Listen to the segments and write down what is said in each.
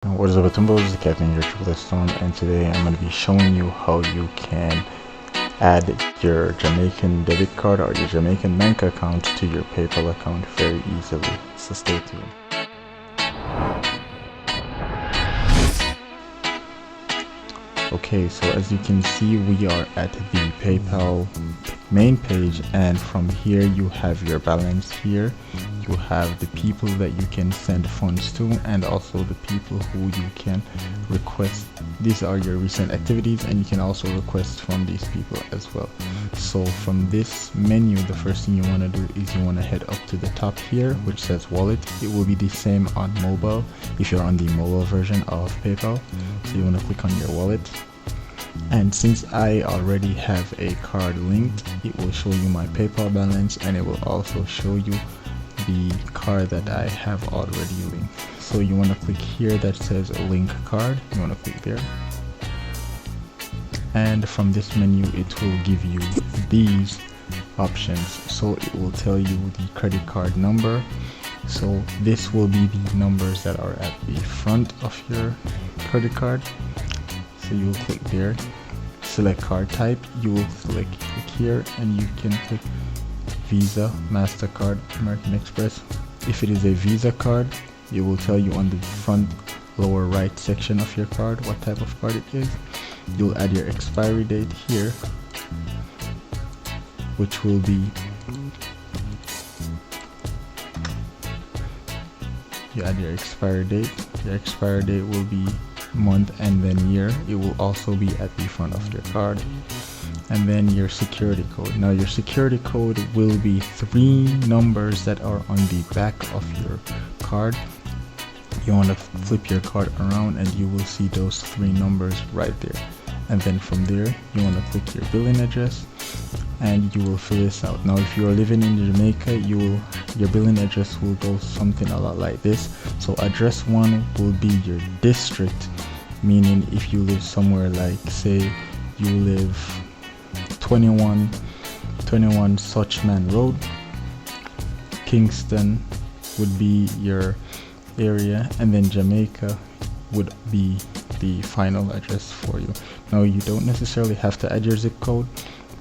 What is up, Atumbos? This is Captain your Triple Storm, and today I'm going to be showing you how you can add your Jamaican debit card or your Jamaican bank account to your PayPal account very easily. So stay tuned. Okay, so as you can see, we are at the PayPal main page, and from here you have your balance here. You have the people that you can send funds to, and also the people who you can request. These are your recent activities, and you can also request from these people as well. So from this menu, the first thing you want to do is you want to head up to the top here, which says wallet. It will be the same on mobile if you're on the mobile version of PayPal. So you want to click on your wallet, and since I already have a card linked, it will show you my PayPal balance, and it will also show you the card that I have already linked. So you want to click here that says link card. You want to click there, and from this menu it will give you these options. So it will tell you the credit card number. So this will be the numbers that are at the front of your credit card. So you will click there, select card type, you will click here, and you can click Visa, MasterCard, American Express. If it is a Visa card, it will tell you on the front lower right section of your card what type of card it is. You'll add your expiry date here, which will be, you add your expiry date. Your expiry date will be month and then year. It will also be at the front of your card. And then your security code. Now your security code will be 3 numbers that are on the back of your card. You want to flip your card around and you will see those 3 numbers right there. And then from there you want to click your billing address and you will fill this out. Now if you are living in Jamaica, your billing address will go something a lot like this. So address 1 will be your district, meaning if you live somewhere like, say you live 21 Suchman Road, Kingston would be your area, and then Jamaica would be the final address for you. Now you don't necessarily have to add your zip code,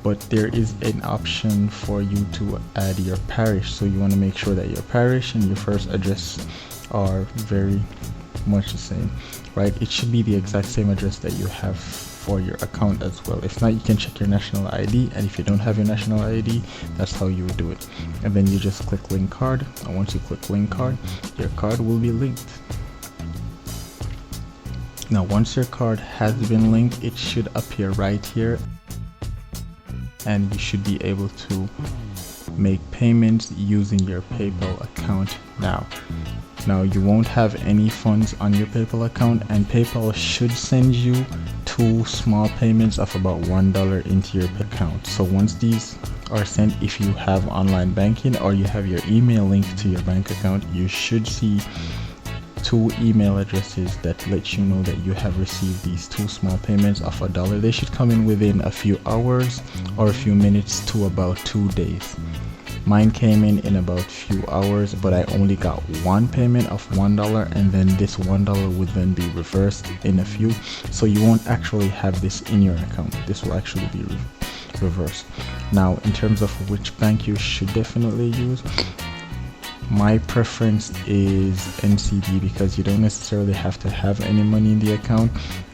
but there is an option for you to add your parish. So you want to make sure that your parish and your first address are very much the same, right? It should be the exact same address that you have for your account as well. If not, you can check your national ID, and if you don't have your national ID, that's how you would do it. And then you just click link card, and once you click link card, your card will be linked. Now once your card has been linked, it should appear right here, and you should be able to make payments using your PayPal account now. Now you won't have any funds on your PayPal account, and PayPal should send you 2 small payments of about $1 into your account. So once these are sent, if you have online banking or you have your email linked to your bank account, you should see 2 email addresses that let you know that you have received these 2 small payments of $1. They should come in within a few hours or a few minutes to about 2 days. Mine came in about a few hours, but I only got 1 payment of $1, and then this $1 would then be reversed in a few. So you won't actually have this in your account. This will actually be reversed. Now in terms of which bank you should definitely use, my preference is NCD, because you don't necessarily have to have any money in the account,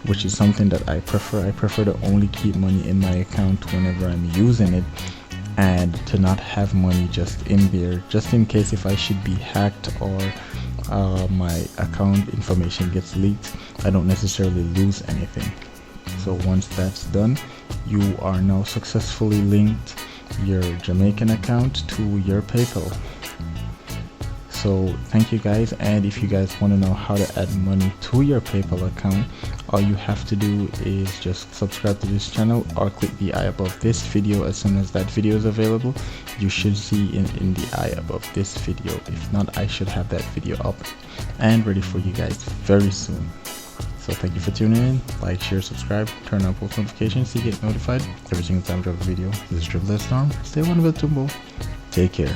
which is something that I prefer. I prefer to only keep money in my account whenever I'm using it, and to not have money just in there, just in case if I should be hacked or my account information gets leaked, I don't necessarily lose anything. So once that's done, you are now successfully linked your Jamaican account to your PayPal. So thank you guys, and if you guys want to know how to add money to your PayPal account, all you have to do is just subscribe to this channel or click the eye above this video. As soon as that video is available, you should see in the eye above this video. If not, I should have that video up and ready for you guys very soon. So thank you for tuning in. Like, share, subscribe, turn on post notifications so you get notified every single time I drop a video. This is Triple Storm. Stay wonderful, Tumbo. Take care.